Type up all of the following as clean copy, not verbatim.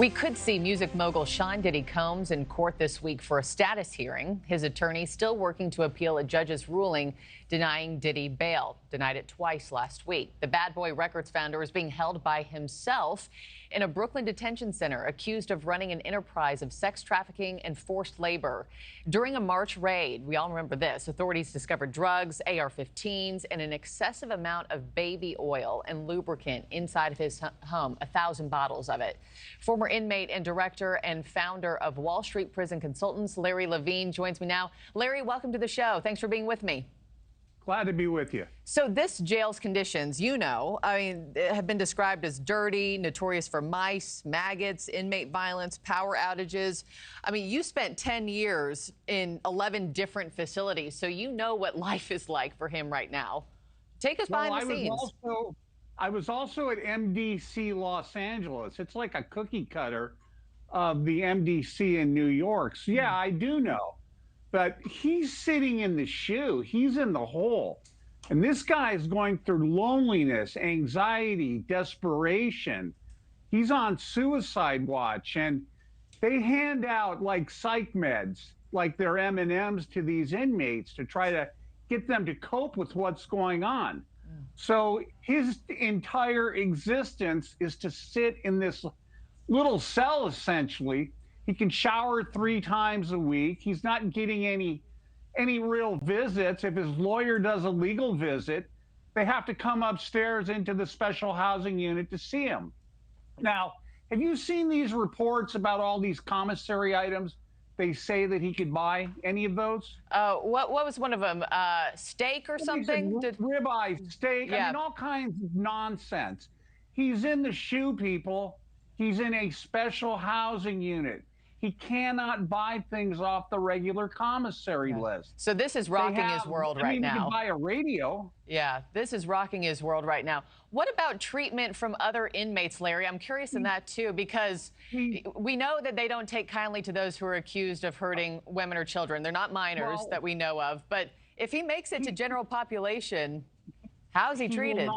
We could see music mogul Sean Diddy Combs in court this week for a status hearing. His attorney still working to appeal a judge's ruling denying Diddy bail. Denied it twice last week. The Bad Boy Records founder is being held by himself in a Brooklyn detention center, accused of running an enterprise of sex trafficking and forced labor. During a March raid, we all remember this, authorities discovered drugs, AR-15s, and an excessive amount of baby oil and lubricant inside of his home, 1,000 bottles of it. Former inmate and director and founder of Wall Street Prison Consultants, Larry Levine, joins me now. Larry, welcome to the show. Thanks for being with me. Glad to be with you. So this jail's conditions, have been described as dirty, notorious for mice, maggots, inmate violence, power outages. I mean, you spent 10 years in 11 different facilities, so you know what life is like for him right now. Take us behind the scenes. I was also at MDC Los Angeles. It's like a cookie cutter of the MDC in New York. So yeah, I do know. But he's sitting in the shoe. He's in the hole. And this guy is going through loneliness, anxiety, desperation. He's on suicide watch. And they hand out like psych meds, like they're M&Ms to these inmates to try to get them to cope with what's going on. So his entire existence is to sit in this little cell, essentially. He can shower 3 times a week. He's not getting any real visits. If his lawyer does a legal visit, they have to come upstairs into the special housing unit to see him. Now, have you seen these reports about all these commissary items they say that he could buy? Any of those? What was one of them? Steak or something? Ribeye, steak. Yeah. I mean, all kinds of nonsense. He's in the shoe, people. He's in a special housing unit. He cannot buy things off the regular commissary list. So this is rocking his world right now. He can buy a radio. Yeah, this is rocking his world right now. What about treatment from other inmates, Larry? I'm curious in that, too, because we know that they don't take kindly to those who are accused of hurting women or children. They're not minors that we know of. But if he makes it to general population, how is he treated?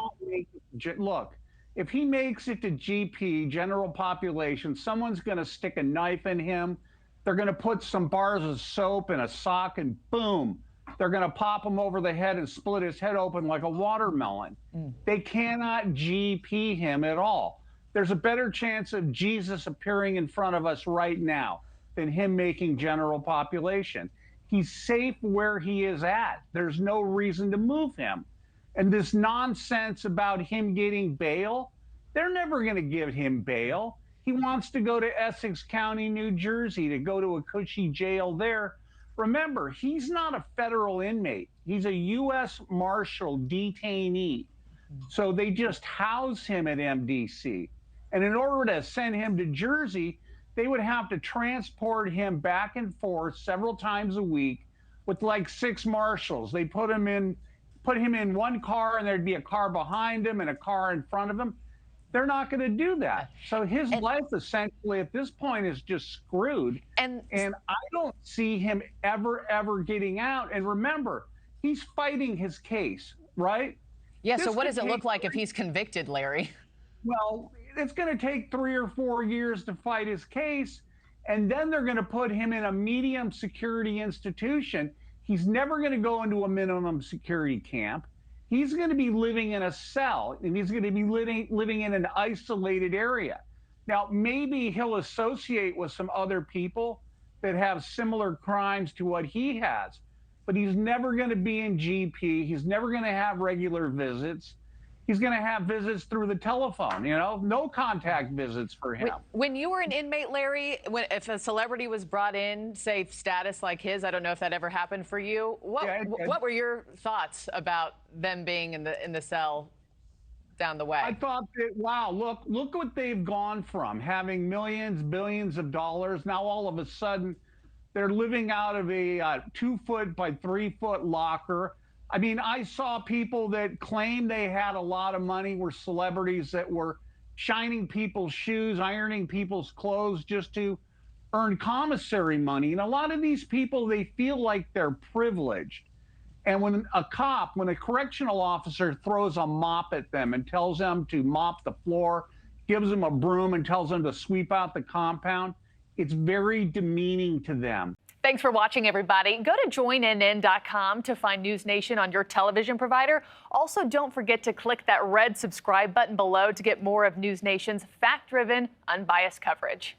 Look, if he makes it to GP, general population, someone's going to stick a knife in him. They're going to put some bars of soap in a sock and boom, they're going to pop him over the head and split his head open like a watermelon. They cannot GP him at all. There's a better chance of Jesus appearing in front of us right now than him making general population. He's safe where he is at. There's no reason to move him. And this nonsense about him getting bail, they're never going to give him bail. He wants to go to Essex County, New Jersey, to go to a cushy jail there. Remember, he's not a federal inmate. He's a U.S. Marshal detainee. So they just house him at MDC. And in order to send him to Jersey, they would have to transport him back and forth several times a week with like 6 marshals. They put him in one car and there'd be a car behind him and a car in front of him. They're not going to do that. So his life essentially at this point is just screwed. And I don't see him ever getting out. And remember, he's fighting his case, right? Yeah, so what does it look like if he's convicted, Larry? Well, it's going to take 3 or 4 years to fight his case. And then they're going to put him in a medium security institution. He's never going to go into a minimum security camp. He's going to be living in a cell, and he's going to be living in an isolated area. Now, maybe he'll associate with some other people that have similar crimes to what he has, but he's never going to be in GP. He's never going to have regular visits. He's going to have visits through the telephone, no contact visits for him. When you were an inmate, Larry, if a celebrity was brought in, say, status like his, I don't know if that ever happened for you. What were your thoughts about them being in the cell down the way? I thought that, wow, look what they've gone from, having millions, billions of dollars. Now, all of a sudden, they're living out of a 2-foot by 3-foot locker. I mean, I saw people that claimed they had a lot of money, were celebrities that were shining people's shoes, ironing people's clothes just to earn commissary money. And a lot of these people, they feel like they're privileged. And when a correctional officer throws a mop at them and tells them to mop the floor, gives them a broom and tells them to sweep out the compound. It's very demeaning to them. Thanks for watching, everybody. Go to joinnn.com to find NewsNation on your television provider. Also, don't forget to click that red subscribe button below to get more of NewsNation's fact-driven, unbiased coverage.